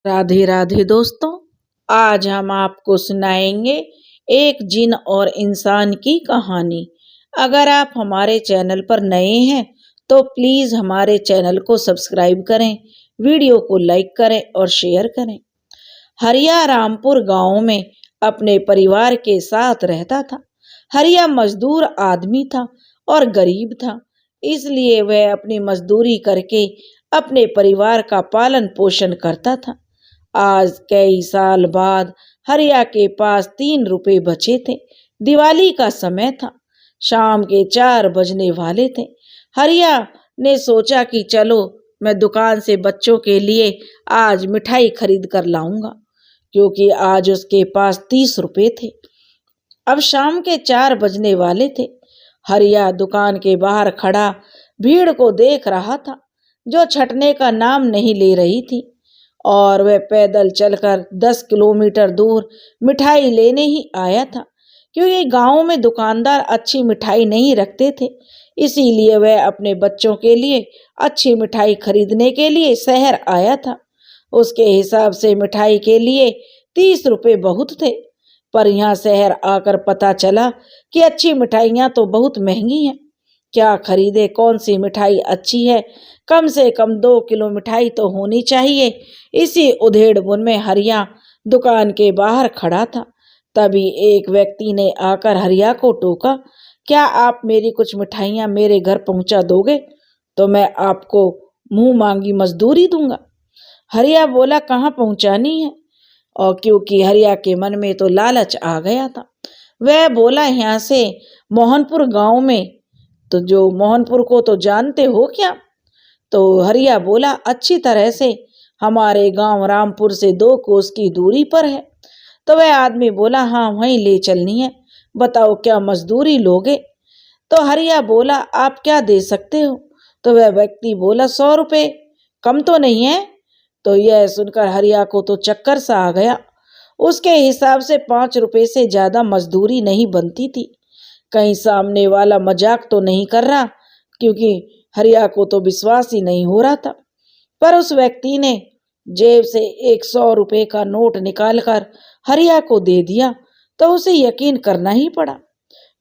राधे राधे दोस्तों। आज हम आपको सुनाएंगे एक जिन और इंसान की कहानी। अगर आप हमारे चैनल पर नए हैं तो प्लीज हमारे चैनल को सब्सक्राइब करें, वीडियो को लाइक करें और शेयर करें। हरिया रामपुर गांव में अपने परिवार के साथ रहता था। हरिया मजदूर आदमी था और गरीब था, इसलिए वह अपनी मजदूरी करके अपने परिवार का पालन पोषण करता था। आज कई साल बाद हरिया के पास 3 रुपए बचे थे। दिवाली का समय था, शाम के 4 बजने वाले थे। हरिया ने सोचा कि चलो मैं दुकान से बच्चों के लिए आज मिठाई खरीद कर लाऊंगा, क्योंकि आज उसके पास 30 रुपए थे। अब शाम के 4 बजने वाले थे। हरिया दुकान के बाहर खड़ा भीड़ को देख रहा था, जो छटने का नाम नहीं ले रही थी, और वह पैदल चलकर 10 किलोमीटर दूर मिठाई लेने ही आया था। क्योंकि गांव में दुकानदार अच्छी मिठाई नहीं रखते थे, इसीलिए वह अपने बच्चों के लिए अच्छी मिठाई खरीदने के लिए शहर आया था। उसके हिसाब से मिठाई के लिए 30 रुपए बहुत थे, पर यहाँ शहर आकर पता चला कि अच्छी मिठाइयाँ तो बहुत महंगी हैं। क्या खरीदे, कौन सी मिठाई अच्छी है? कम से कम 2 किलो मिठाई तो होनी चाहिए। इसी उधेड़-बुन में हरिया दुकान के बाहर खड़ा था। तभी एक व्यक्ति ने आकर हरिया को टोका, क्या आप मेरी कुछ मिठाइयाँ मेरे घर पहुंचा दोगे तो मैं आपको मुंह मांगी मजदूरी दूंगा। हरिया बोला, कहाँ पहुंचानी है? और क्योंकि हरिया के मन में तो लालच आ गया था, वह बोला, यहाँ से मोहनपुर गांव में। तो जो मोहनपुर को तो जानते हो क्या? तो हरिया बोला, अच्छी तरह से, हमारे गांव रामपुर से 2 कोस की दूरी पर है। तो वह आदमी बोला, हाँ वहीं ले चलनी है, बताओ क्या मजदूरी लोगे? तो हरिया बोला, आप क्या दे सकते हो? तो वह व्यक्ति बोला, 100 रुपये, कम तो नहीं है? तो यह सुनकर हरिया को तो चक्कर सा आ गया। उसके हिसाब से 5 रुपये से ज्यादा मजदूरी नहीं बनती थी। कहीं सामने वाला मजाक तो नहीं कर रहा, क्योंकि हरिया को तो विश्वास ही नहीं हो रहा था। पर उस व्यक्ति ने जेब से एक 100 रुपये का नोट निकालकर हरिया को दे दिया, तो उसे यकीन करना ही पड़ा।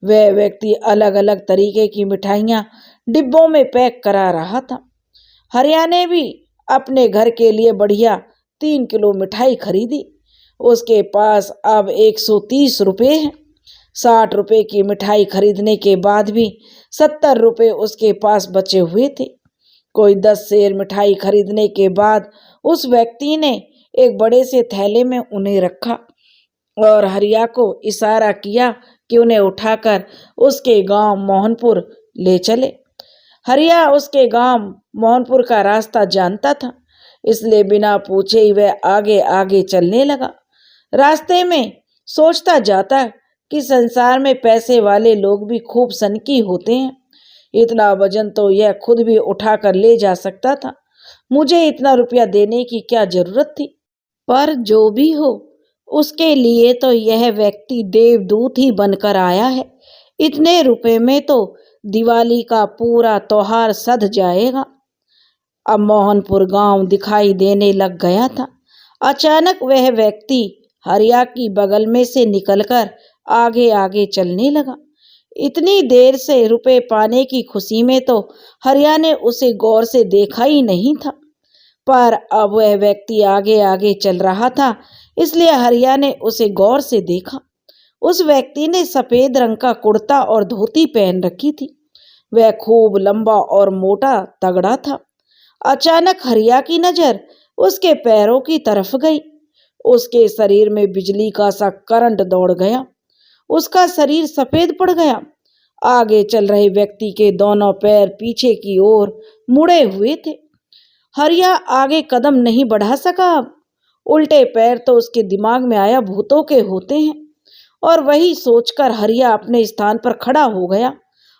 वह व्यक्ति अलग अलग तरीके की मिठाइयाँ डिब्बों में पैक करा रहा था। हरिया ने भी अपने घर के लिए बढ़िया 3 किलो मिठाई खरीदी। उसके पास अब 130 रुपये हैं। 60 रुपये की मिठाई खरीदने के बाद भी 70 रुपये उसके पास बचे हुए थे। कोई 10 सेर मिठाई खरीदने के बाद उस व्यक्ति ने एक बड़े से थैले में उन्हें रखा और हरिया को इशारा किया कि उन्हें उठाकर उसके गांव मोहनपुर ले चले। हरिया उसके गांव मोहनपुर का रास्ता जानता था, इसलिए बिना पूछे ही वह आगे आगे चलने लगा। रास्ते में सोचता जाता कि संसार में पैसे वाले लोग भी खूब सनकी होते हैं। इतना वजन तो यह खुद भी उठाकर ले जा सकता था, मुझे इतना रुपया देने की क्या जरूरत थी? पर जो भी हो, उसके लिए तो यह व्यक्ति देवदूत ही बनकर आया है। इतने रुपए में तो दिवाली का पूरा त्योहार सध जाएगा। अब मोहनपुर गांव दिखाई देने लग गया था। अचानक वह व्यक्ति हरिया की बगल में से निकलकर आगे आगे चलने लगा। इतनी देर से रुपए पाने की खुशी में तो हरिया ने उसे गौर से देखा ही नहीं था, पर अब वह व्यक्ति आगे आगे चल रहा था, इसलिए हरिया ने उसे गौर से देखा। उस व्यक्ति ने सफेद रंग का कुर्ता और धोती पहन रखी थी। वह खूब लंबा और मोटा तगड़ा था। अचानक हरिया की नजर उसके पैरों की तरफ गई। उसके शरीर में बिजली का सा करंट दौड़ गया। उसका शरीर सफेद पड़ गया। आगे चल रहे व्यक्ति के दोनों पैर पीछे की ओर मुड़े हुए थे। हरिया आगे कदम नहीं बढ़ा सका। अब उल्टे पैर तो उसके दिमाग में आया भूतों के होते हैं, और वही सोचकर हरिया अपने स्थान पर खड़ा हो गया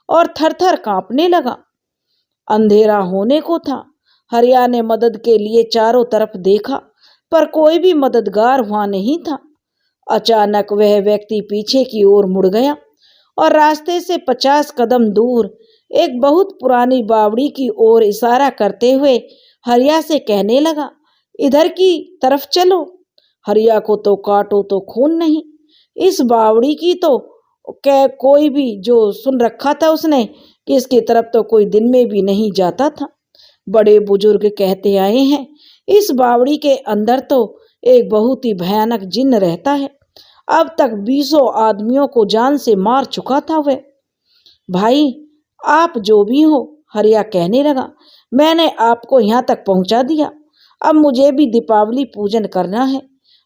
और थरथर कांपने लगा। अंधेरा होने को था। हरिया ने मदद के लिए चारों तरफ देखा, पर कोई भी मददगार वहां नहीं था। अचानक वह व्यक्ति पीछे की ओर मुड़ गया और रास्ते से 50 कदम दूर एक बहुत पुरानी बावड़ी की ओर इशारा करते हुए हरिया से कहने लगा, इधर की तरफ चलो, हरिया को तो काटो तो खून नहीं। इस बावड़ी की तो क्या कोई भी जो सुन रखा था उसने कि इसकी तरफ तो कोई दिन में भी नहीं जाता था। बड़े बुजुर्ग कहते आए हैं इस बावड़ी के अंदर तो एक बहुत ही भयानक जिन्न रहता है। अब तक 20 आदमियों को जान से मार चुका था वह। भाई आप जो भी हो, हरिया कहने लगा, मैंने आपको यहाँ तक पहुंचा दिया। अब मुझे भी दीपावली पूजन करना है।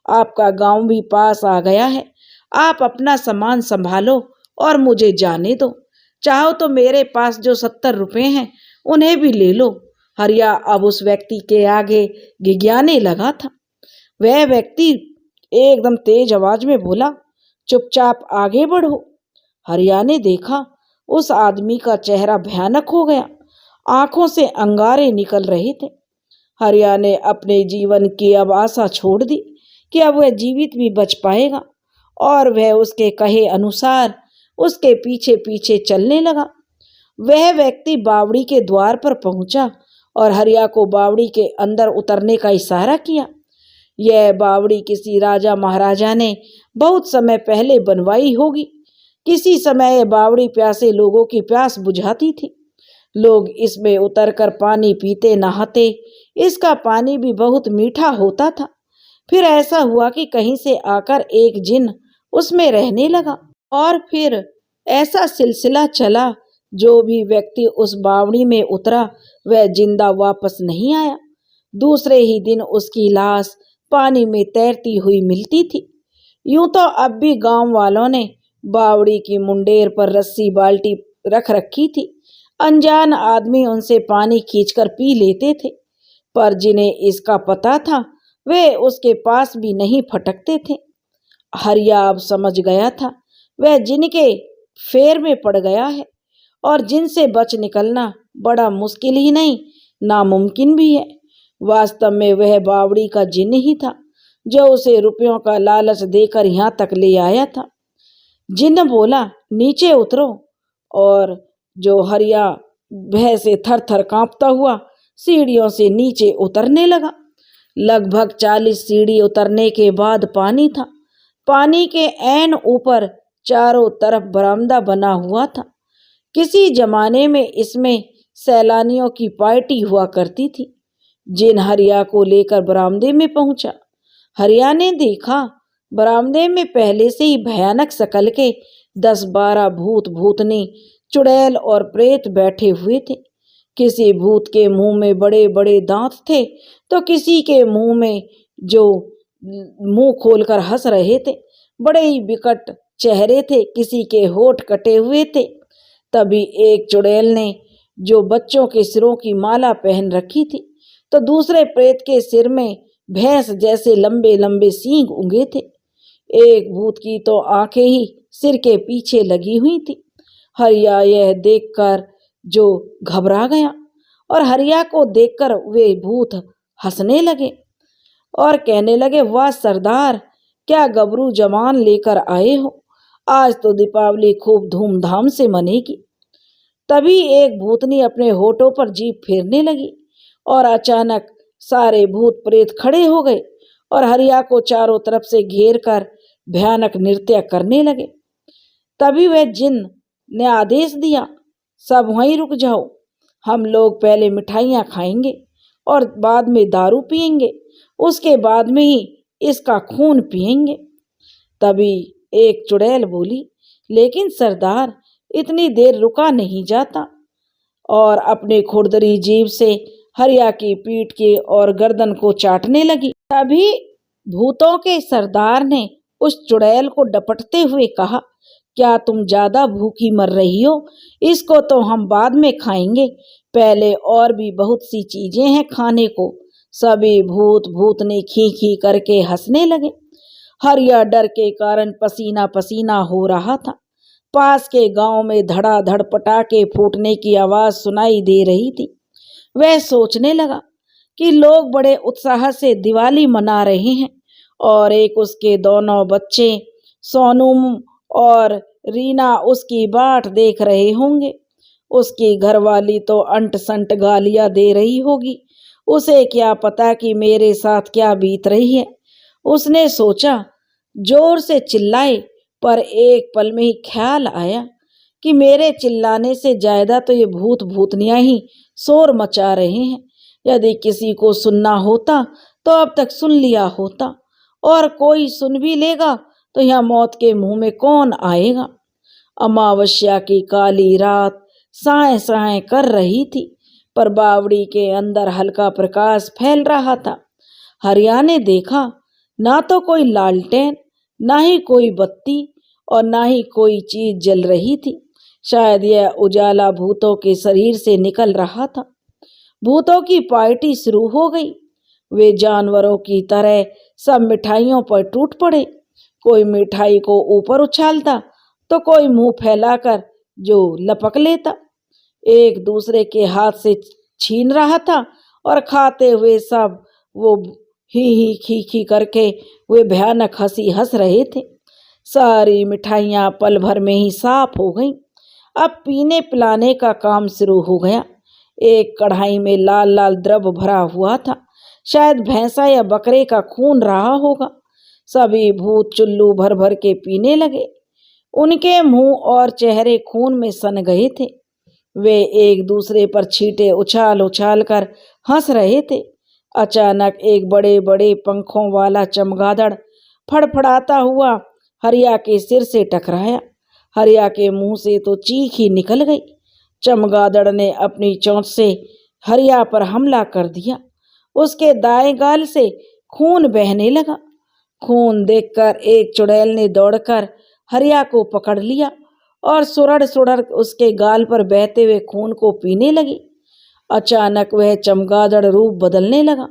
आपका गांव भी पास आ गया है। आप अपना सामान संभालो और मुझे जाने दो। चाहो तो मेरे पास जो 70 रुपए हैं उन्हें भी ले लो। हरिया अब उस व्यक्ति के आगे गिग्याने लगा था। वह व्यक्ति एकदम तेज आवाज में बोला, चुपचाप आगे बढ़ो। हरिया ने देखा उस आदमी का चेहरा भयानक हो गया, आंखों से अंगारे निकल रहे थे। हरिया ने अपने जीवन की अब आशा छोड़ दी कि अब वह जीवित भी बच पाएगा और वह उसके कहे अनुसार उसके पीछे पीछे चलने लगा। वह व्यक्ति बावड़ी के द्वार पर पहुंचा और हरिया को बावड़ी के अंदर उतरने का इशारा किया। यह बावड़ी किसी राजा महाराजा ने बहुत समय पहले बनवाई होगी। किसी समय यह बावड़ी प्यासे लोगों की प्यास बुझाती थी। लोग इसमें उतरकर पानी पीते नहाते। इसका पानी भी बहुत मीठा होता था। फिर ऐसा हुआ कि कहीं से आकर एक जिन उसमें रहने लगा और फिर ऐसा सिलसिला चला, जो भी व्यक्ति उस बावड़ी में उतरा वह जिंदा वापस नहीं आया। दूसरे ही दिन उसकी लाश पानी में तैरती हुई मिलती थी। यूं तो अब भी गांव वालों ने बावड़ी की मुंडेर पर रस्सी बाल्टी रख रखी थी। अनजान आदमी उनसे पानी खींचकर पी लेते थे, पर जिन्हें इसका पता था वे उसके पास भी नहीं फटकते थे। हरिया अब समझ गया था वह जिनके फेर में पड़ गया है और जिनसे बच निकलना बड़ा मुश्किल ही नहीं नामुमकिन भी है। वास्तव में वह बावड़ी का जिन ही था जो उसे रुपयों का लालच देकर यहाँ तक ले आया था। जिन बोला, नीचे उतरो। और जो हरिया भय से थर थर कांपता हुआ सीढ़ियों से नीचे उतरने लगा। लगभग 40 सीढ़ी उतरने के बाद पानी था। पानी के ऐन ऊपर चारों तरफ बरामदा बना हुआ था। किसी जमाने में इसमें सैलानियों की पार्टी हुआ करती थी। जिन हरिया को लेकर बरामदे में पहुंचा। हरिया ने देखा बरामदे में पहले से ही भयानक शकल के 10-12 भूत भूतनी, चुड़ैल और प्रेत बैठे हुए थे। किसी भूत के मुंह में बड़े बड़े दांत थे तो किसी के मुंह में जो मुंह खोलकर हंस रहे थे। बड़े ही विकट चेहरे थे, किसी के होठ कटे हुए थे। तभी एक चुड़ैल ने जो बच्चों के सिरों की माला पहन रखी थी, तो दूसरे प्रेत के सिर में भैंस जैसे लंबे लंबे सींग उगे थे। एक भूत की तो आंखें ही सिर के पीछे लगी हुई थी। हरिया यह देखकर जो घबरा गया और हरिया को देखकर वे भूत हंसने लगे और कहने लगे, वाह सरदार, क्या गबरू जवान लेकर आए हो। आज तो दीपावली खूब धूमधाम से मनेगी। तभी एक भूतनी अपने होठों पर जीभ फेरने लगी और अचानक सारे भूत प्रेत खड़े हो गए और हरिया को चारों तरफ से घेर कर भयानक नृत्य करने लगे। तभी वह जिन ने आदेश दिया, सब वहीं रुक जाओ। हम लोग पहले मिठाइयाँ खाएंगे और बाद में दारू पिएंगे, उसके बाद में ही इसका खून पिएंगे। तभी एक चुड़ैल बोली, लेकिन सरदार, इतनी देर रुका नहीं जाता। और अपने खुरदरी जीभ से हरिया की पीठ के और गर्दन को चाटने लगी। तभी भूतों के सरदार ने उस चुड़ैल को डपटते हुए कहा, क्या तुम ज्यादा भूखी मर रही हो? इसको तो हम बाद में खाएंगे, पहले और भी बहुत सी चीजें हैं खाने को। सभी भूत भूतनी खी खी करके हंसने लगे। हरिया डर के कारण पसीना पसीना हो रहा था। पास के गांव में धड़ाधड़ पटाखे फूटने की आवाज सुनाई दे रही थी। वह सोचने लगा कि लोग बड़े उत्साह से दिवाली मना रहे हैं और एक उसके दोनों बच्चे सोनू और रीना उसकी बाट देख रहे होंगे। उसकी घरवाली तो अंट संट गालियां दे रही होगी। उसे क्या पता कि मेरे साथ क्या बीत रही है। उसने सोचा जोर से चिल्लाए, पर एक पल में ही ख्याल आया कि मेरे चिल्लाने से ज्यादा तो ये भूत भूतनियां ही शोर मचा रहे हैं। यदि किसी को सुनना होता तो अब तक सुन लिया होता, और कोई सुन भी लेगा तो यहाँ मौत के मुंह में कौन आएगा। अमावस्या की काली रात साए साए कर रही थी, पर बावड़ी के अंदर हल्का प्रकाश फैल रहा था। हरिया ने देखा, ना तो कोई लालटेन, ना ही कोई बत्ती, और ना ही कोई चीज जल रही थी। शायद यह उजाला भूतों के शरीर से निकल रहा था। भूतों की पार्टी शुरू हो गई। वे जानवरों की तरह सब मिठाइयों पर टूट पड़े। कोई मिठाई को ऊपर उछालता तो कोई मुंह फैलाकर जो लपक लेता। एक दूसरे के हाथ से छीन रहा था, और खाते हुए सब वो ही खी खी करके वे भयानक हंसी हंस रहे थे। सारी मिठाइयाँ पल भर में ही साफ हो गईं। अब पीने पिलाने का काम शुरू हो गया। एक कढ़ाई में लाल लाल द्रव भरा हुआ था, शायद भैंसा या बकरे का खून रहा होगा। सभी भूत चुल्लू भर भर के पीने लगे। उनके मुंह और चेहरे खून में सन गए थे। वे एक दूसरे पर छींटे उछाल उछाल कर हंस रहे थे। अचानक एक बड़े बड़े पंखों वाला चमगादड़ फड़फड़ाता हुआ हरिया के सिर से टकराया। हरिया के मुंह से तो चीख ही निकल गई। चमगादड़ ने अपनी चोंच से हरिया पर हमला कर दिया। उसके दाएं गाल से खून बहने लगा। खून देखकर एक चुड़ैल ने दौड़कर हरिया को पकड़ लिया और सुड़ड़ सुड़ड़ उसके गाल पर बहते हुए खून को पीने लगी। अचानक वह चमगादड़ रूप बदलने लगा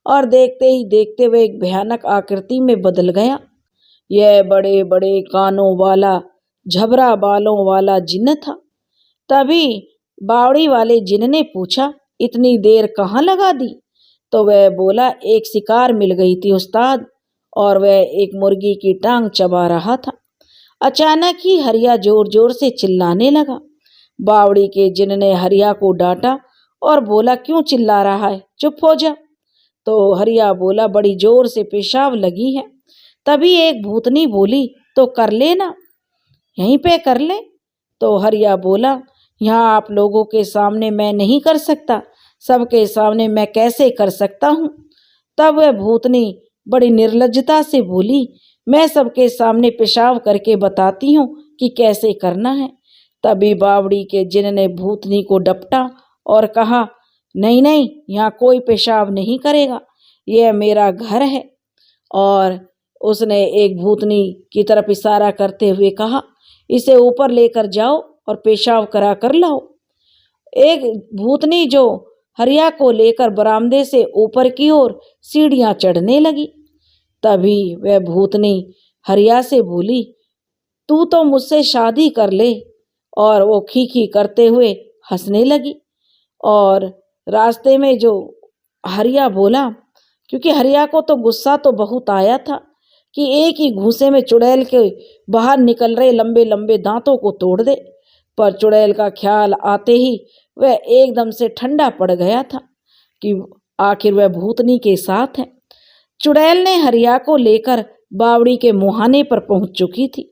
और देखते ही देखते वह एक भयानक आकृति में बदल गया। यह बड़े बड़े कानों वाला झबरा बालों वाला जिन्न था। तभी बावड़ी वाले जिन्न ने पूछा, इतनी देर कहाँ लगा दी? तो वह बोला, एक शिकार मिल गई थी उस्ताद, और वह एक मुर्गी की टांग चबा रहा था। अचानक ही हरिया जोर जोर से चिल्लाने लगा। बावड़ी के जिन्न ने हरिया को डांटा और बोला, क्यों चिल्ला रहा है, चुप हो जा। तो हरिया बोला, बड़ी जोर से पेशाब लगी है। तभी एक भूतनी बोली, तो कर लेना, यहीं पे कर ले। तो हरिया बोला, यहाँ आप लोगों के सामने मैं नहीं कर सकता, सबके सामने मैं कैसे कर सकता हूँ। तब वह भूतनी बड़ी निर्लज्जता से बोली, मैं सबके सामने पेशाब करके बताती हूँ कि कैसे करना है। तभी बावड़ी के जिन्न ने भूतनी को डपटा और कहा, नहीं नहीं, यहाँ कोई पेशाब नहीं करेगा, यह मेरा घर है। और उसने एक भूतनी की तरफ इशारा करते हुए कहा, इसे ऊपर लेकर जाओ और पेशाब करा कर लाओ। एक भूतनी जो हरिया को लेकर बरामदे से ऊपर की ओर सीढ़ियां चढ़ने लगी। तभी वह भूतनी हरिया से बोली, तू तो मुझसे शादी कर ले। और वो खीखी करते हुए हंसने लगी। और रास्ते में जो हरिया बोला, क्योंकि हरिया को तो गुस्सा तो बहुत आया था कि एक ही घूंसे में चुड़ैल के बाहर निकल रहे लंबे लंबे दांतों को तोड़ दे, पर चुड़ैल का ख्याल आते ही वह एकदम से ठंडा पड़ गया था कि आखिर वह भूतनी के साथ है। चुड़ैल ने हरिया को लेकर बावड़ी के मुहाने पर पहुंच चुकी थी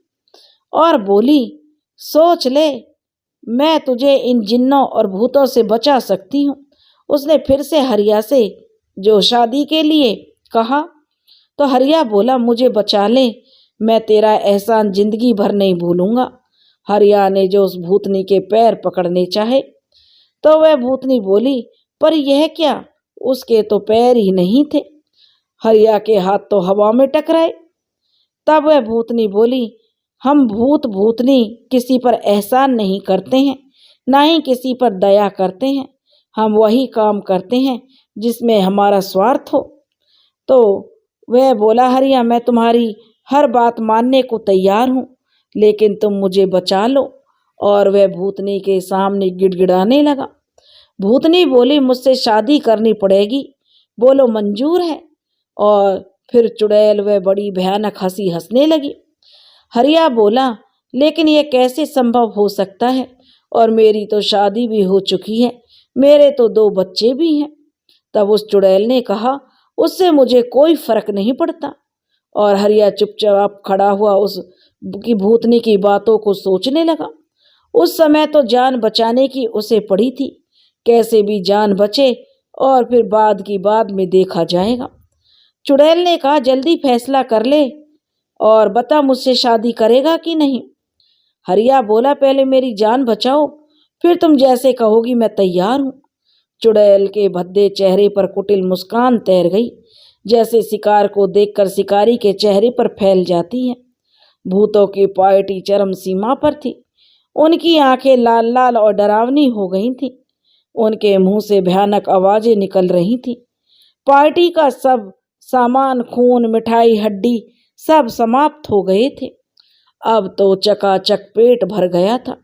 और बोली, सोच ले, मैं तुझे इन जिन्नों और भूतों से बचा सकती हूँ। उसने फिर से हरिया से जो शादी के लिए कहा, तो हरिया बोला, मुझे बचा ले, मैं तेरा एहसान जिंदगी भर नहीं भूलूंगा। हरिया ने जो उस भूतनी के पैर पकड़ने चाहे तो वह भूतनी बोली, पर यह क्या, उसके तो पैर ही नहीं थे। हरिया के हाथ तो हवा में टकराए। तब वह भूतनी बोली, हम भूत भूतनी किसी पर एहसान नहीं करते हैं, ना ही किसी पर दया करते हैं। हम वही काम करते हैं जिसमें हमारा स्वार्थ हो। तो वह बोला, हरिया, मैं तुम्हारी हर बात मानने को तैयार हूँ, लेकिन तुम मुझे बचा लो। और वह भूतनी के सामने गिड़गिड़ाने लगा। भूतनी बोली, मुझसे शादी करनी पड़ेगी, बोलो मंजूर है। और फिर चुड़ैल वह बड़ी भयानक हंसी हंसने लगी। हरिया बोला, लेकिन यह कैसे संभव हो सकता है, और मेरी तो शादी भी हो चुकी है, मेरे तो 2 बच्चे भी हैं। तब उस चुड़ैल ने कहा, उससे मुझे कोई फर्क नहीं पड़ता। और हरिया चुपचाप खड़ा हुआ उस की भूतनी की बातों को सोचने लगा। उस समय तो जान बचाने की उसे पड़ी थी, कैसे भी जान बचे और फिर बाद की बाद में देखा जाएगा। चुड़ैल ने कहा, जल्दी फैसला कर ले और बता मुझसे शादी करेगा कि नहीं। हरिया बोला, पहले मेरी जान बचाओ, फिर तुम जैसे कहोगी मैं तैयार हूं। चुड़ैल के भद्दे चेहरे पर कुटिल मुस्कान तैर गई, जैसे शिकार को देखकर शिकारी के चेहरे पर फैल जाती है। भूतों की पार्टी चरम सीमा पर थी। उनकी आंखें लाल लाल और डरावनी हो गई थीं। उनके मुंह से भयानक आवाजें निकल रही थीं। पार्टी का सब सामान, खून, मिठाई, हड्डी सब समाप्त हो गए थे। अब तो चकाचक पेट भर गया था।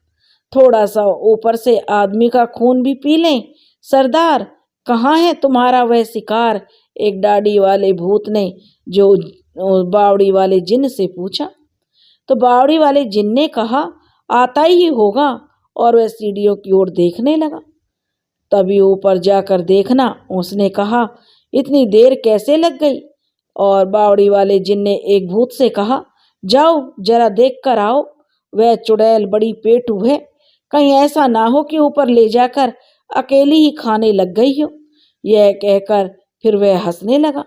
थोड़ा सा ऊपर से आदमी का खून भी पी लें। सरदार, कहाँ है तुम्हारा वह शिकार? एक दाढ़ी वाले भूत ने जो बावड़ी वाले जिन से पूछा। तो बावड़ी वाले जिन ने कहा, आता ही होगा, और वह सीढ़ियों की ओर देखने लगा। तभी ऊपर जाकर देखना, उसने कहा, इतनी देर कैसे लग गई? और बावड़ी वाले जिन ने एक भूत से कहा, जाओ जरा देख कर आओ, वह चुड़ैल बड़ी पेटू है, कहीं ऐसा ना हो कि ऊपर ले जाकर अकेली ही खाने लग गई हो। यह कहकर फिर वह हंसने लगा।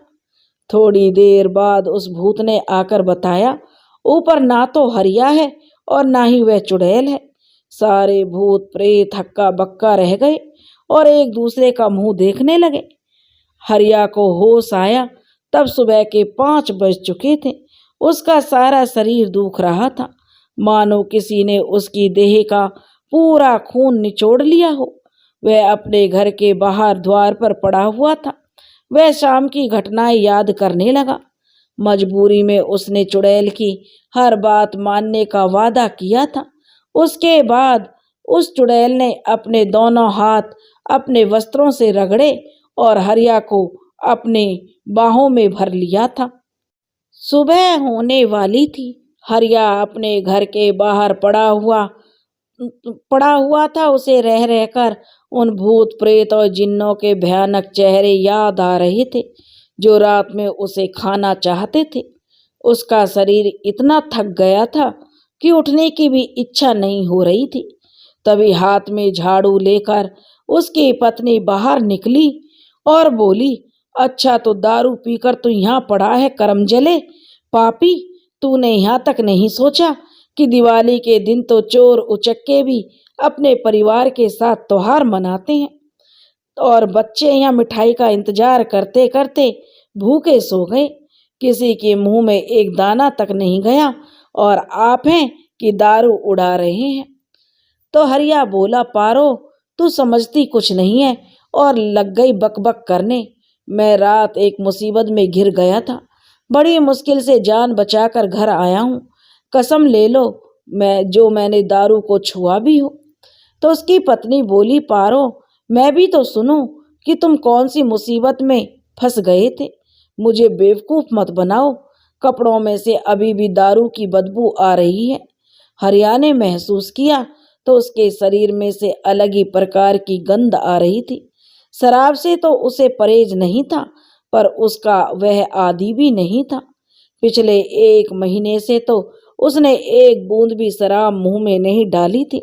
थोड़ी देर बाद उस भूत ने आकर बताया, ऊपर ना तो हरिया है और ना ही वह चुड़ैल है। सारे भूत प्रेत हक्का बक्का रह गए और एक दूसरे का मुंह देखने लगे। हरिया को होश आया तब सुबह के 5 बज चुके थे। उसका सारा शरीर दुख रहा था, मानो किसी ने उसकी देह का पूरा खून निचोड़ लिया हो। वह अपने घर के बाहर द्वार पर पड़ा हुआ था। वह शाम की घटनाएं याद करने लगा। मजबूरी में उसने चुड़ैल की हर बात मानने का वादा किया था। उसके बाद उस चुड़ैल ने अपने दोनों हाथ अपने वस्त्रों से रगड़े और हरिया को अपने बाहों में भर लिया था। सुबह होने वाली थी। हरिया अपने घर के बाहर पड़ा हुआ था। उसे रह रहकर उन भूत प्रेत और जिन्नों के भयानक चेहरे याद आ रहे थे, जो रात में उसे खाना चाहते थे। उसका शरीर इतना थक गया था कि उठने की भी इच्छा नहीं हो रही थी। तभी हाथ में झाड़ू लेकर उसकी पत्नी बाहर निकली और बोली, अच्छा तो दारू पीकर तू यहाँ पड़ा है करमजले पापी। तूने यहाँ तक नहीं सोचा कि दिवाली के दिन तो चोर उचक्के भी अपने परिवार के साथ त्योहार मनाते हैं और बच्चे यहाँ मिठाई का इंतजार करते करते भूखे सो गए। किसी के मुंह में एक दाना तक नहीं गया और आप हैं कि दारू उड़ा रहे हैं। तो हरिया बोला, पारो तू समझती कुछ नहीं है और लग गई बकबक करने। मैं रात एक मुसीबत में घिर गया था, बड़ी मुश्किल से जान बचाकर घर आया हूँ। कसम ले लो मैंने दारू को छुआ भी हो। तो उसकी पत्नी बोली, पारो मैं भी तो सुनूं कि तुम कौन सी मुसीबत में फंस गए थे। मुझे बेवकूफ मत बनाओ, कपड़ों में से अभी भी दारू की बदबू आ रही है। हरिया ने महसूस किया तो उसके शरीर में से अलग ही प्रकार की गंध आ रही थी। शराब से तो उसे परहेज नहीं था, पर उसका वह आदी भी नहीं था। पिछले 1 महीने से तो उसने एक बूंद भी शराब मुंह में नहीं डाली थी।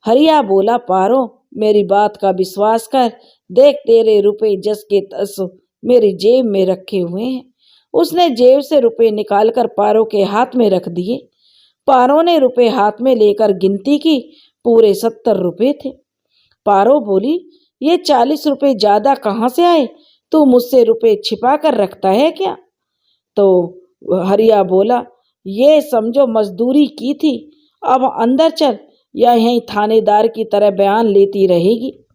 हरिया बोला, पारो मेरी बात का विश्वास कर, देख तेरे रुपए जस के तस मेरी जेब में रखे हुए हैं। उसने जेब से रुपए निकालकर पारो के हाथ में रख दिए। पारो ने रुपए हाथ में लेकर गिनती की, पूरे 70 रुपए थे। पारो बोली, ये 40 रुपए ज्यादा कहाँ से आए? तू मुझसे रुपए छिपा कर रखता है क्या? तो हरिया बोला, ये समझो मजदूरी की थी, अब अंदर चल या यहीं थानेदार की तरह बयान लेती रहेगी।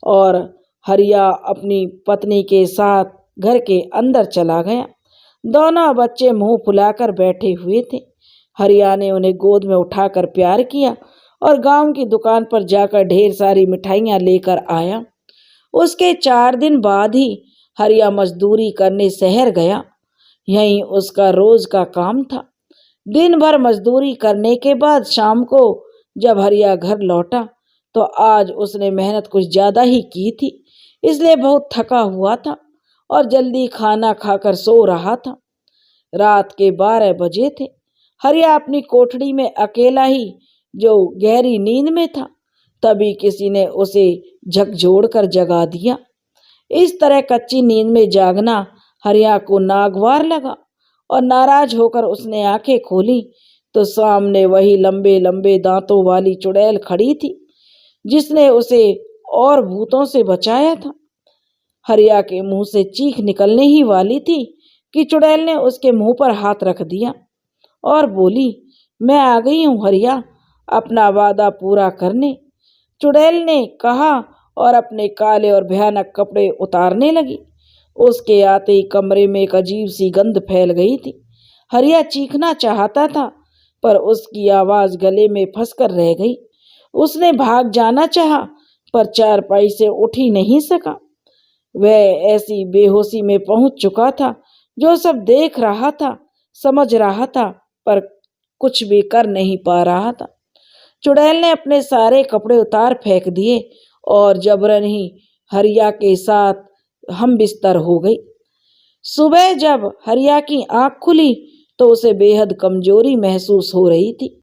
और हरिया अपनी पत्नी के साथ घर के अंदर चला गया। दोनों बच्चे मुंह फुलाकर बैठे हुए थे। हरिया ने उन्हें गोद में उठाकर प्यार किया और गांव की दुकान पर जाकर ढेर सारी मिठाइयां लेकर आया। उसके 4 दिन बाद ही हरिया मजदूरी करने शहर गया। यही उसका रोज का काम था। दिन भर मजदूरी करने के बाद शाम को जब हरिया घर लौटा तो आज उसने मेहनत कुछ ज्यादा ही की थी, इसलिए बहुत थका हुआ था और जल्दी खाना खाकर सो रहा था। रात के 12 बजे थे। हरिया अपनी कोठड़ी में अकेला ही जो गहरी नींद में था, तभी किसी ने उसे झकझोर कर जगा दिया। इस तरह कच्ची नींद में जागना हरिया को नागवार लगा और नाराज होकर उसने आंखें खोली तो सामने वही लंबे लंबे दांतों वाली चुड़ैल खड़ी थी जिसने उसे और भूतों से बचाया था। हरिया के मुंह से चीख निकलने ही वाली थी कि चुड़ैल ने उसके मुंह पर हाथ रख दिया और बोली, मैं आ गई हूं हरिया, अपना वादा पूरा करने। चुड़ैल ने कहा और अपने काले और भयानक कपड़े उतारने लगी। उसके आते ही कमरे में एक अजीब सी गंध फैल गई थी। हरिया चीखना चाहता था पर उसकी आवाज गले में फंसकर रह गई। उसने भाग जाना चाहा पर चारपाई से उठ ही नहीं सका। वह ऐसी बेहोशी में पहुंच चुका था, जो सब देख रहा था, समझ रहा था, पर कुछ भी कर नहीं पा रहा था। चुड़ैल ने अपने सारे कपड़े उतार फेंक दिए और जबरन ही हरिया के साथ हम बिस्तर हो गई। सुबह जब हरिया की आंख खुली तो उसे बेहद कमजोरी महसूस हो रही थी।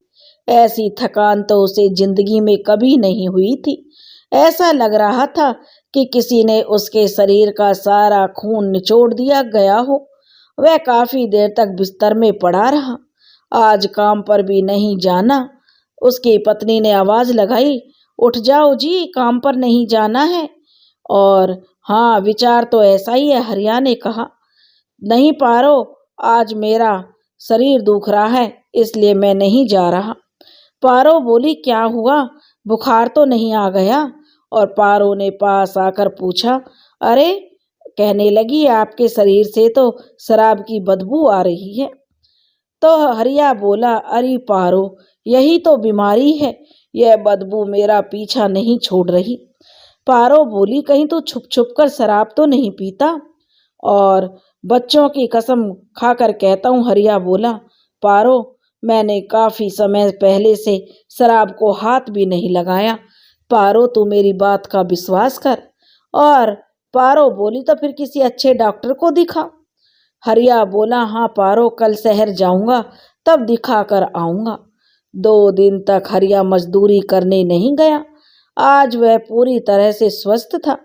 ऐसी थकान तो उसे जिंदगी में कभी नहीं हुई थी। ऐसा लग रहा था कि किसी ने उसके शरीर का सारा खून निचोड़ दिया गया हो। वह काफी देर तक बिस्तर में पड़ा रहा। आज काम पर भी नहीं जाना। उसकी पत्नी ने आवाज लगाई, उठ जाओ जी, काम पर नहीं जाना है। और हाँ, विचार तो ऐसा ही है, हरिया ने कहा। नहीं पारो, आज मेरा शरीर दुख रहा है इसलिए मैं नहीं जा रहा। पारो बोली, क्या हुआ, बुखार तो नहीं आ गया? और पारो ने पास आकर पूछा। अरे, कहने लगी, आपके शरीर से तो शराब की बदबू आ रही है। तो हरिया बोला, अरे पारो, यही तो बीमारी है, यह बदबू मेरा पीछा नहीं छोड़ रही। पारो बोली, कहीं तो छुप छुप कर शराब तो नहीं पीता? और बच्चों की कसम खाकर कहता हूँ, हरिया बोला। पारो, मैंने काफी समय पहले से शराब को हाथ भी नहीं लगाया। पारो, तू मेरी बात का विश्वास कर। और पारो बोली, तो फिर किसी अच्छे डॉक्टर को दिखा। हरिया बोला, हाँ पारो, कल शहर जाऊंगा, तब दिखा कर आऊंगा। 2 दिन तक हरिया मजदूरी करने नहीं गया। आज वह पूरी तरह से स्वस्थ था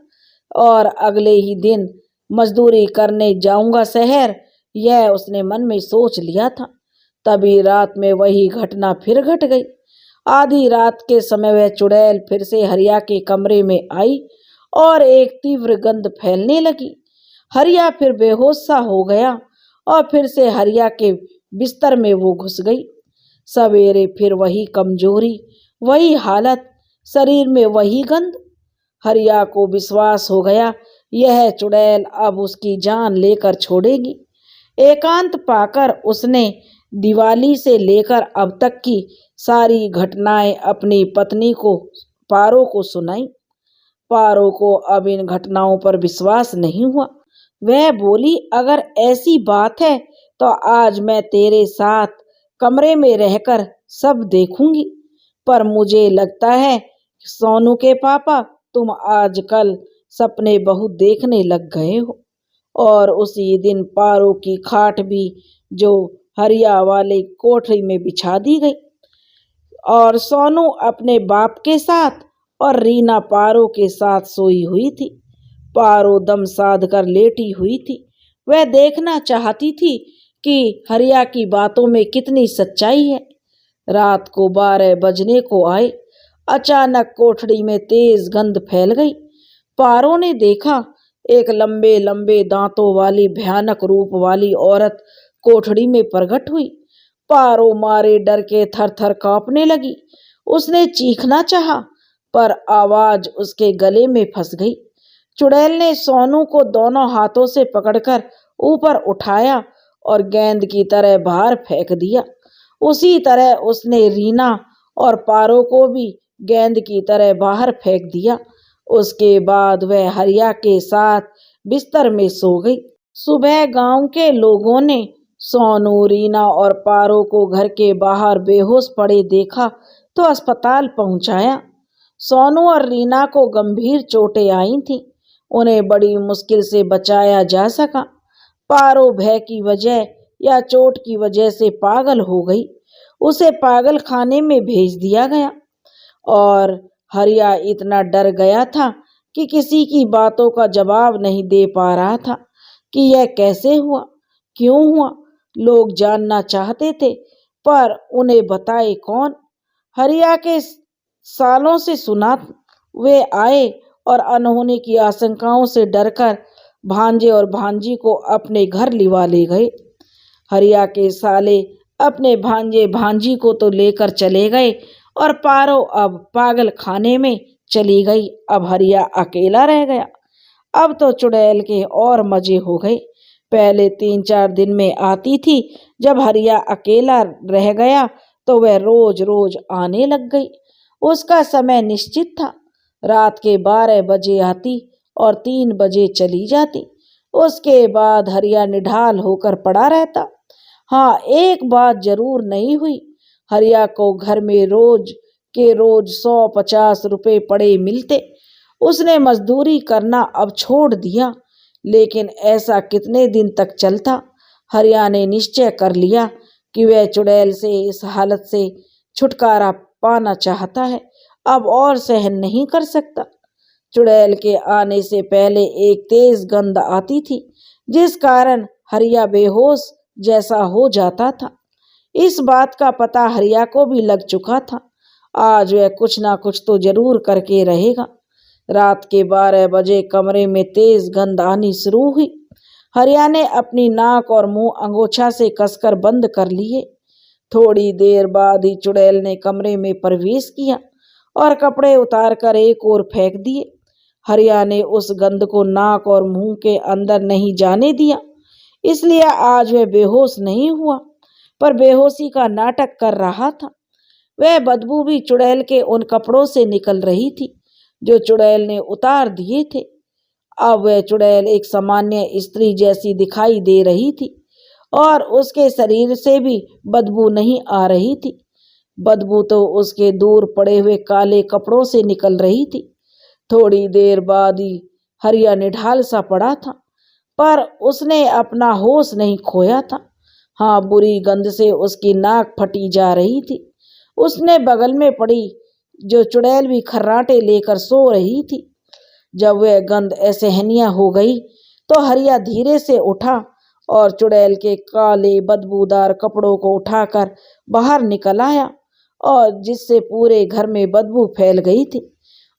और अगले ही दिन मजदूरी करने जाऊंगा शहर, यह उसने मन में सोच लिया था। तभी रात में वही घटना फिर घट गई। आधी रात के समय वह चुड़ैल फिर से हरिया के कमरे में आई और एक तीव्र गंध फैलने लगी। हरिया फिर बेहोश सा हो गया और फिर से हरिया के बिस्तर में वो घुस गई। सवेरे फिर वही कमजोरी, वही हालत, शरीर में वही गंध। हरिया को विश्वास हो गया यह चुड़ैल अब उसकी जान लेकर छोड़ेगी। एकांत पाकर उसने दिवाली से लेकर अब तक की सारी घटनाएं अपनी पत्नी को, पारो को सुनाई। पारो को अब इन घटनाओं पर विश्वास नहीं हुआ। वह बोली, अगर ऐसी बात है तो आज मैं तेरे साथ कमरे में रहकर सब देखूंगी। पर मुझे लगता है सोनू के पापा, तुम आजकल सपने बहुत देखने लग गए हो। और उसी दिन पारो की खाट भी जो हरिया वाले कोठरी में बिछा दी गई और सोनू अपने बाप के साथ और रीना पारो के साथ सोई हुई थी। पारो दम साध कर लेटी हुई थी। वह देखना चाहती थी कि हरिया की बातों में कितनी सच्चाई है। रात को 12 बजने को आए। अचानक कोठड़ी में तेज गंध फैल गई। पारो ने देखा एक लंबे लंबे दांतों वाली भयानक रूप वाली औरत कोठड़ी में प्रकट हुई। पारो मारे डर के थर थर कांपने लगी। उसने चीखना चाहा पर आवाज उसके गले में फंस गई। चुड़ैल ने सोनू को दोनों हाथों से पकड़कर ऊपर उठाया और गेंद की तरह बाहर फेंक दिया। उसी तरह उसने रीना और पारो को भी गेंद की तरह बाहर फेंक दिया। उसके बाद वह हरिया के साथ बिस्तर में सो गई। सुबह गांव के लोगों ने सोनू, रीना और पारो को घर के बाहर बेहोश पड़े देखा तो अस्पताल पहुंचाया। सोनू और रीना को गंभीर चोटें आई थीं। उन्हें बड़ी मुश्किल से बचाया जा सका। पारो भय की वजह या चोट की वजह से पागल हो गई। उसे पागल खाने में भेज दिया गया और हरिया इतना डर गया था कि किसी की बातों का जवाब नहीं दे पा रहा था कि यह कैसे हुआ, क्यों हुआ। लोग जानना चाहते थे पर उन्हें बताए कौन। हरिया के सालों से सुना वे आए और अनहोनी की आशंकाओं से डरकर भांजे और भांजी को अपने घर लिवा ले गए। हरिया के साले अपने भांजे भांजी को तो लेकर चले गए और पारो अब पागल खाने में चली गई। अब हरिया अकेला रह गया। अब तो चुड़ैल के और मजे हो गए। पहले 3-4 दिन में आती थी। जब हरिया अकेला रह गया तो वह रोज रोज आने लग गई। उसका समय निश्चित था। रात के 12 बजे आती और 3 बजे चली जाती। उसके बाद हरिया निढाल होकर पड़ा रहता। हाँ, एक बात जरूर नहीं हुई। हरिया को घर में रोज के रोज 100-50 रुपए पड़े मिलते। उसने मजदूरी करना अब छोड़ दिया। लेकिन ऐसा कितने दिन तक चलता। हरिया ने निश्चय कर लिया कि वह चुड़ैल से इस हालत से छुटकारा पाना चाहता है। अब और सहन नहीं कर सकता। चुड़ैल के आने से पहले एक तेज गंध आती थी जिस कारण हरिया बेहोश जैसा हो जाता था। इस बात का पता हरिया को भी लग चुका था। आज वह कुछ ना कुछ तो जरूर करके रहेगा। रात के 12 बजे कमरे में तेज गंध आनी शुरू हुई। हरिया ने अपनी नाक और मुंह अंगोछा से कसकर बंद कर लिए। थोड़ी देर बाद ही चुड़ैल ने कमरे में प्रवेश किया और कपड़े उतारकर एक ओर फेंक दिए। हरिया ने उस गंध को नाक और मुंह के अंदर नहीं जाने दिया। इसलिए आज वह बेहोश नहीं हुआ पर बेहोशी का नाटक कर रहा था। वह बदबू भी चुड़ैल के उन कपड़ों से निकल रही थी जो चुड़ैल ने उतार दिए थे। अब वह चुड़ैल एक सामान्य स्त्री जैसी दिखाई दे रही थी और उसके शरीर से भी बदबू नहीं आ रही थी। बदबू तो उसके दूर पड़े हुए काले कपड़ों से निकल रही थी। थोड़ी देर बाद ही हरिया निढाल सा पड़ा था पर उसने अपना होश नहीं खोया था। हाँ, बुरी गंध से उसकी नाक फटी जा रही थी। उसने बगल में पड़ी जो चुड़ैल भी खर्राटे लेकर सो रही थी। जब वह गंध असहनीय हो गई तो हरिया धीरे से उठा और चुड़ैल के काले बदबूदार कपड़ों को उठाकर बाहर निकल आया और जिससे पूरे घर में बदबू फैल गई थी।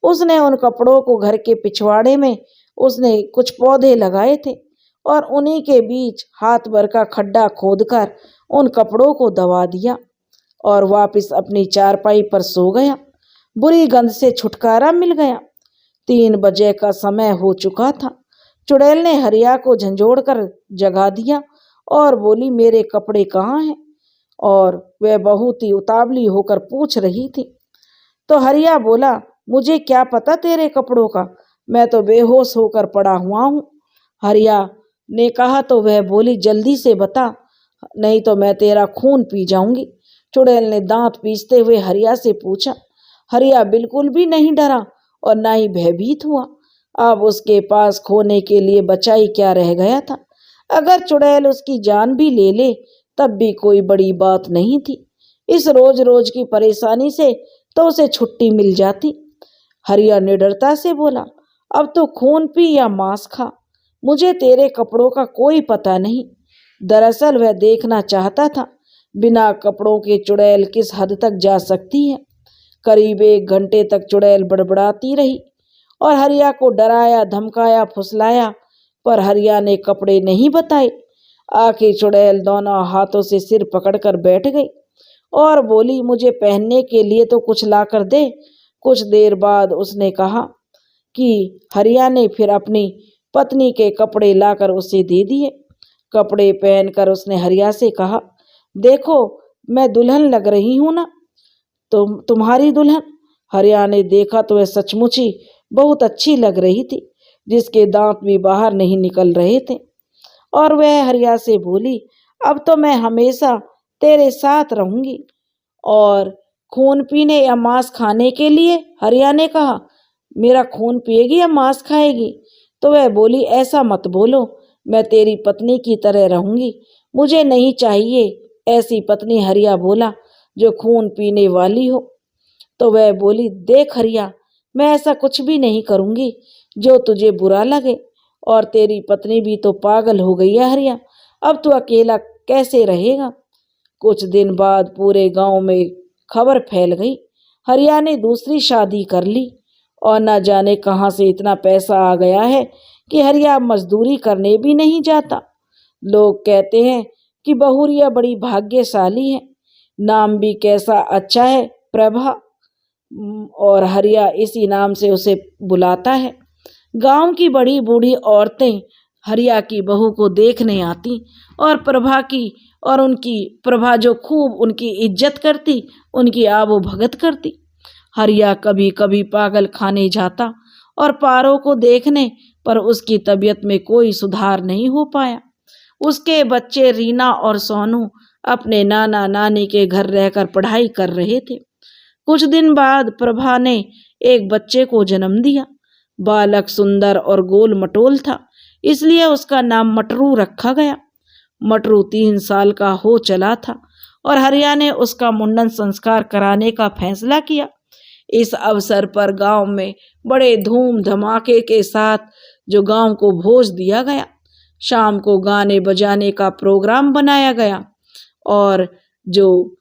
उसने उन कपड़ों को घर के पिछवाड़े में उसने कुछ पौधे लगाए थे और उन्हीं के बीच हाथ भर का खड्डा खोदकर उन कपड़ों को दबा दिया और वापस अपनी चारपाई पर सो गया। बुरी गंध से छुटकारा मिल गया। 3 बजे का समय हो चुका था। चुड़ैल ने हरिया को झंझोड़कर जगा दिया और बोली, मेरे कपड़े कहाँ हैं? और वह बहुत ही उतावली होकर पूछ रही थी। तो हरिया बोला, मुझे क्या पता तेरे कपड़ों का, मैं तो बेहोश होकर पड़ा हुआ हूँ। हरिया ने कहा तो वह बोली, जल्दी से बता नहीं तो मैं तेरा खून पी जाऊंगी। चुड़ैल ने दांत पीसते हुए हरिया से पूछा। हरिया बिल्कुल भी नहीं डरा और ना ही भयभीत हुआ। अब उसके पास खोने के लिए बचा ही क्या रह गया था। अगर चुड़ैल उसकी जान भी ले ले तब भी कोई बड़ी बात नहीं थी। इस रोज रोज की परेशानी से तो उसे छुट्टी मिल जाती। हरिया निडरता से बोला, अब तो खून पी या मांस खा, मुझे तेरे कपड़ों का कोई पता नहीं। दरअसल वह देखना चाहता था बिना कपड़ों के चुड़ैल किस हद तक जा सकती है। करीब 1 घंटे तक चुड़ैल बड़बड़ाती रही और हरिया को डराया धमकाया फुसलाया पर हरिया ने कपड़े नहीं बताए। आखिर चुड़ैल दोनों हाथों से सिर पकड़कर बैठ गई और बोली, मुझे पहनने के लिए तो कुछ ला कर दे। कुछ देर बाद उसने कहा कि हरिया ने फिर अपनी पत्नी के कपड़े लाकर उसे दे दिए। कपड़े पहनकर उसने हरिया से कहा, देखो मैं दुल्हन लग रही हूं ना? तुम्हारी दुल्हन? हरिया ने देखा तो वह सचमुच ही बहुत अच्छी लग रही थी, जिसके दांत भी बाहर नहीं निकल रहे थे। और वह हरिया से बोली, अब तो मैं हमेशा तेरे साथ रहूंगी। और खून पीने या मांस खाने के लिए? हरिया ने कहा, मेरा खून पिएगी या मांस खाएगी? तो वह बोली, ऐसा मत बोलो, मैं तेरी पत्नी की तरह रहूंगी, मुझे नहीं चाहिए ऐसी पत्नी। हरिया बोला, जो खून पीने वाली हो। तो वह बोली, देख हरिया, मैं ऐसा कुछ भी नहीं करूंगी जो तुझे बुरा लगे, और तेरी पत्नी भी तो पागल हो गई है हरिया, अब तू अकेला कैसे रहेगा। कुछ दिन बाद पूरे गांव में खबर फैल गई, हरिया ने दूसरी शादी कर ली, और न जाने कहाँ से इतना पैसा आ गया है कि हरिया मजदूरी करने भी नहीं जाता। लोग कहते हैं कि बहुरिया बड़ी भाग्यशाली है, नाम भी कैसा अच्छा है, प्रभा, और हरिया इसी नाम से उसे बुलाता है। गांव की बड़ी बूढ़ी औरतें हरिया की बहू को देखने आती, और प्रभा जो खूब उनकी इज्जत करती, उनकी आबो भगत करती। हरिया कभी कभी पागल खाने जाता, और पारों को देखने पर उसकी तबीयत में कोई सुधार नहीं हो पाया। उसके बच्चे रीना और सोनू अपने नाना नानी के घर रहकर पढ़ाई कर रहे थे। कुछ दिन बाद प्रभा ने एक बच्चे को जन्म दिया। बालक सुंदर और गोल मटोल था, इसलिए उसका नाम मटरू रखा गया। मटरू 3 साल का हो चला था, और हरिया ने उसका मुंडन संस्कार कराने का फैसला किया। इस अवसर पर गांव में बड़े धूम धमाके के साथ जो गांव को भोज दिया गया। शाम को गाने बजाने का प्रोग्राम बनाया गया, और जो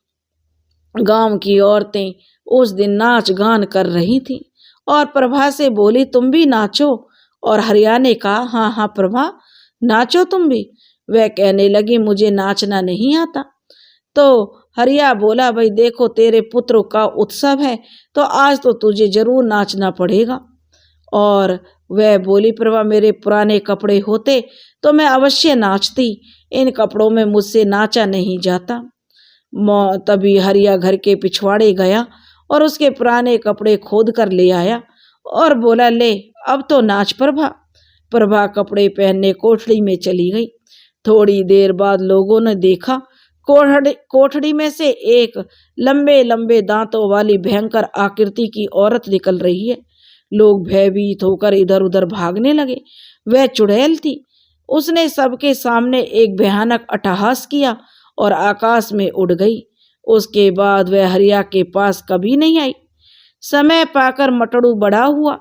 गांव की औरतें उस दिन नाच गान कर रही थीं, और प्रभा से बोली, तुम भी नाचो। और हरिया ने कहा, हाँ हाँ प्रभा, नाचो तुम भी। वह कहने लगी, मुझे नाचना नहीं आता। तो हरिया बोला, भाई देखो, तेरे पुत्र का उत्सव है, तो आज तो तुझे जरूर नाचना पड़ेगा। और वह बोली, प्रभा, मेरे पुराने कपड़े होते तो मैं अवश्य नाचती, इन कपड़ों में मुझसे नाचा नहीं जाता। तभी हरिया घर के पिछवाड़े गया और उसके पुराने कपड़े खोद कर ले आया, और बोला, ले अब तो नाच प्रभा। प्रभा कपड़े पहनने कोठड़ी में चली गई। थोड़ी देर बाद लोगों ने देखा, कोठड़ी में से एक लंबे लंबे दांतों वाली भयंकर आकृति की औरत निकल रही है। लोग भयभीत होकर इधर उधर भागने लगे। वह चुड़ैल थी। उसने सबके सामने एक भयानक अट्टहास किया और आकाश में उड़ गई। उसके बाद वह हरिया के पास कभी नहीं आई। समय पाकर मटरू बड़ा हुआ,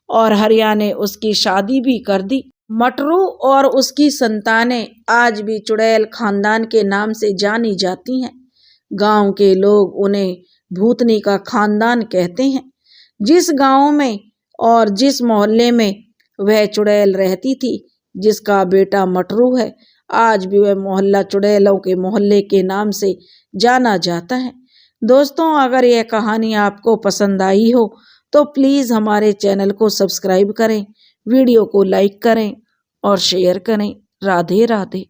और हरिया ने उसकी शादी भी कर दी। मटरू और उसकी संतानें आज भी चुड़ैल खानदान के नाम से जानी जाती हैं। गांव के लोग उन्हें भूतनी का खानदान कहते हैं। जिस गांव में और जिस मोहल्ले में वह चुड़ैल रहती थी, जिसका बेटा मटरू है, आज भी वह मोहल्ला चुड़ैलों के मोहल्ले के नाम से जाना जाता है। दोस्तों, अगर यह कहानी आपको पसंद आई हो तो प्लीज़ हमारे चैनल को सब्सक्राइब करें, वीडियो को लाइक करें और शेयर करें। राधे राधे।